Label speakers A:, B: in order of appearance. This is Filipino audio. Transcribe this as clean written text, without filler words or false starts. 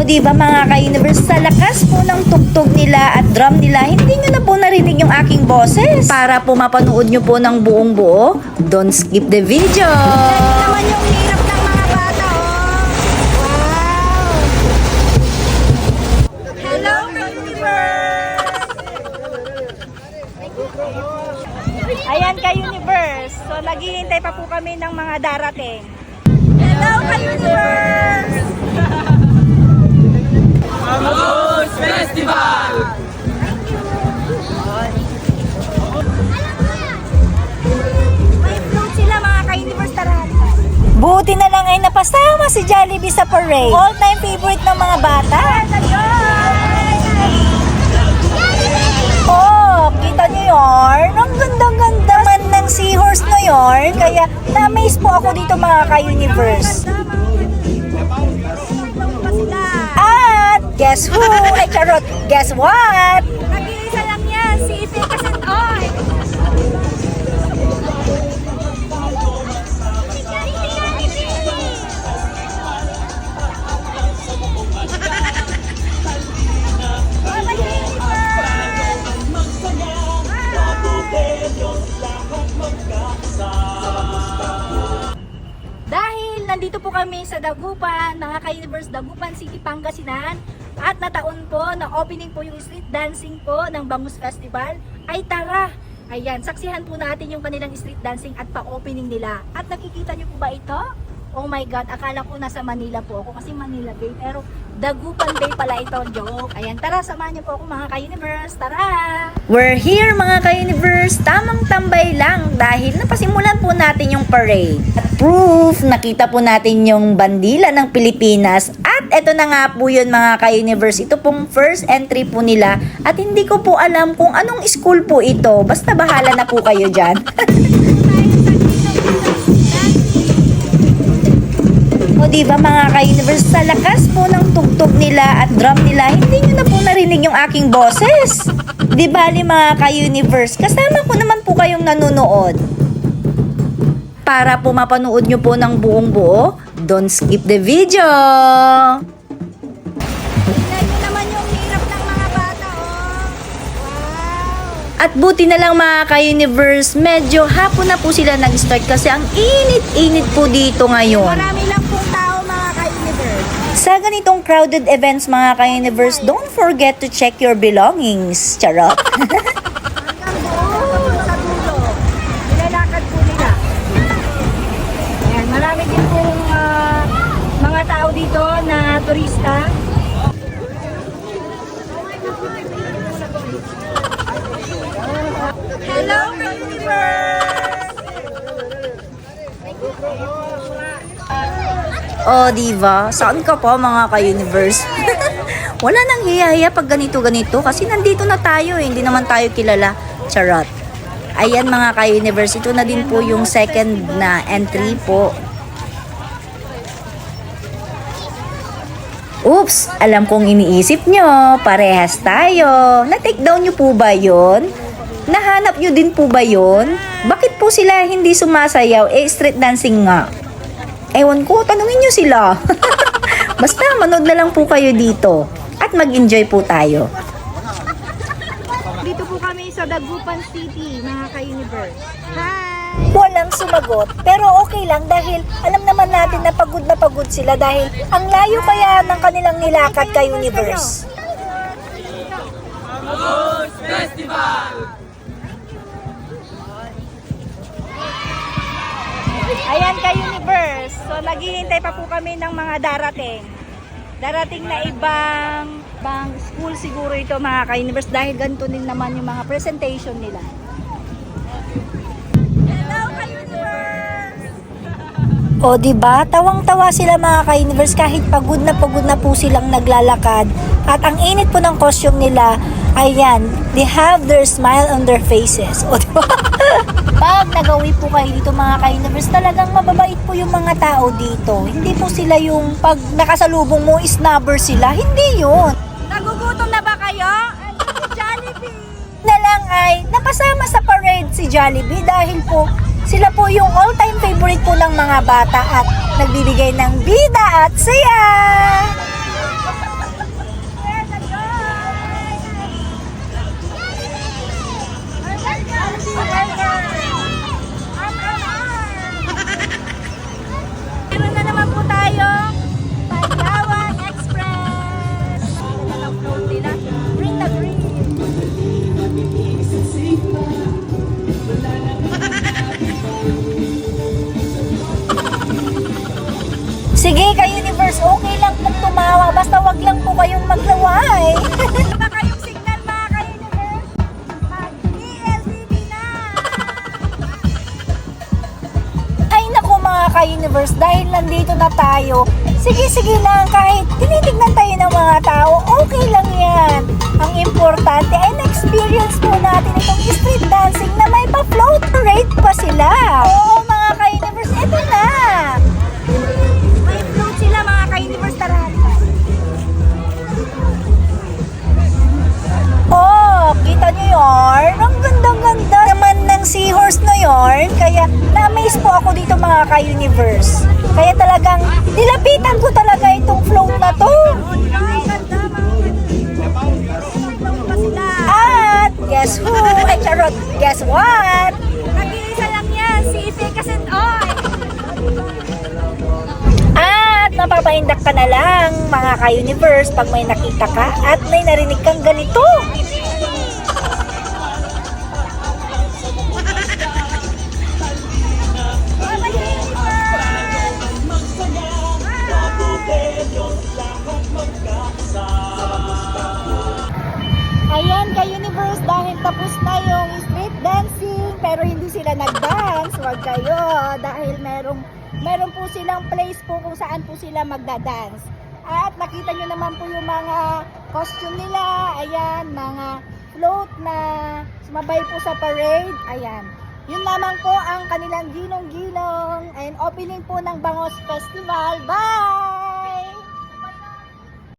A: diba mga ka-universe, sa lakas po ng tugtog nila at drum nila, hindi nyo na po narinig yung aking boses. Para po mapanood nyo po ng buong buo, don't skip the video. Ito naman yung hirap ng mga bata, oh. Wow! Hello, ka-universe! Ayan ka-universe. So, naghihintay pa po kami ng mga darating. Hello, ka-universe!
B: Vamos Festival!
A: May float sila mga ka-universe, tara. Buti na lang ay napasama si Jollibee sa parade. All-time favorite ng mga bata. Oh, kita nyo yun? Ang ganda-ganda man ng seahorse na yun. Kaya na-amaze po ako dito mga ka-universe. At guess who? Ay charot, guess what? Nag-iisa lang yan, si Ipe Kasentoy. Dahil nandito po kami sa Dagupan, mga ka-universe, Dagupan City, Pangasinan, at nataon po na opening po yung street dancing po ng Bangus Festival, ay tara! Ayan, saksihan po natin yung kanilang street dancing at pa-opening nila. At nakikita nyo po ba ito? Oh my God, akala ko nasa Manila po ako kasi Manila Bay, pero Dagupan Bay pala ito, joke. Ayan, tara, samahan niyo po ako mga ka-universe, tara! We're here mga ka-universe, tamang tambay lang dahil napasimulan po natin yung parade. At proof, nakita po natin yung bandila ng Pilipinas at eto na nga po yun mga ka-universe, ito pong first entry po nila at hindi ko po alam kung anong school po ito, basta bahala na po kayo dyan. O diba mga ka-universe, sa lakas po ng tugtog nila at drum nila, hindi nyo na po narinig yung aking boses. Di bali mga ka-universe, kasama ko naman po kayong nanonood. Para po mapanood nyo po ng buong buo, don't skip the video. Tignan nyo naman yung hirap ng mga bata, oh. Wow! At buti na lang mga ka-universe, medyo hapon na po sila nag-start kasi ang init-init po dito ngayon. Marami lang pong tao mga ka-universe. Sa ganitong crowded events mga ka-universe, don't forget to check your belongings. Charot! Hanggang doon sa dulo, nilalakad po nila. Ayan, marami din pong mga tao dito na turista. Hello, ka-universe! Oh, diva, saan ka pa mga ka-universe? Wala nang hiya-hiya pag ganito-ganito kasi nandito na tayo eh, hindi naman tayo kilala. Charot. Ayan mga ka-universe, ito na din po yung second na entry po. Oops, alam kong iniisip nyo, parehas tayo. Na-take down nyo po ba yun? Nahanap nyo din po ba yun? Bakit po sila hindi sumasayaw? Eh, street dancing nga. Ewan ko, tanungin nyo sila. Basta, manood na lang po kayo dito. At mag-enjoy po tayo. Dito po kami sa Dagupan City, mga ka-universe. Hi! Walang sumagot, pero okay lang dahil alam naman natin na pagod sila dahil ang layo kaya ng kanilang nilakad ka-universe.
B: Vamos Festival!
A: Ayan ka-universe. So, naghihintay pa po kami ng mga darating. Darating na ibang school siguro ito mga ka-universe dahil ganito din naman yung mga presentation nila. Hello ka-universe! O diba, tawang-tawa sila mga ka-universe kahit pagod na po silang naglalakad. At ang init po ng costume nila, ayan, they have their smile on their faces. O diba? Pag nagawi po kayo dito mga ka-universe, talagang mababait po yung mga tao dito. Hindi po sila yung pag nakasalubong mo, snubber sila. Hindi yun. Nagugutom na ba kayo? Jollibee! Na lang ay napasama sa parade si Jollibee dahil po sila po yung all-time favorite po ng mga bata at nagbibigay ng bida at saya. basta wag lang po kayong maglaway. Baka kayong signal mga ka-universe. Mag-ELCB na! Ay naku mga ka-universe, dahil nandito na tayo, sige lang, kahit tinitignan tayo ng mga tao, okay lang yan. Ang importante ay na-experience po natin itong street dancing na may pa-float parade pa sila. Oo mga ka-universe, eto na! May float sila mga ka-universe, tara. Oh, kita nyo yarn? Ang ganda-ganda naman ng seahorse na yarn. Kaya na-amaze po ako dito mga ka-universe. Kaya talagang nilapitan ko talaga itong float na to. At guess who? Ay charot, guess what? Nag-iisa lang yan, si Itekas and Oy. At napapahindak ka na lang mga ka-universe pag may nakita ka at may narinig kang ganito. Ayan ka-universe, dahil tapos na yung street dancing pero hindi sila nag-dance, wag kayo dahil meron po silang place po kung saan po sila magda-dance. At nakita nyo naman po yung mga costume nila, ayan, mga float na sumabay po sa parade, ayan. Yun lamang po ang kanilang ginong-ginong and opening po ng Bangos Festival. Bye!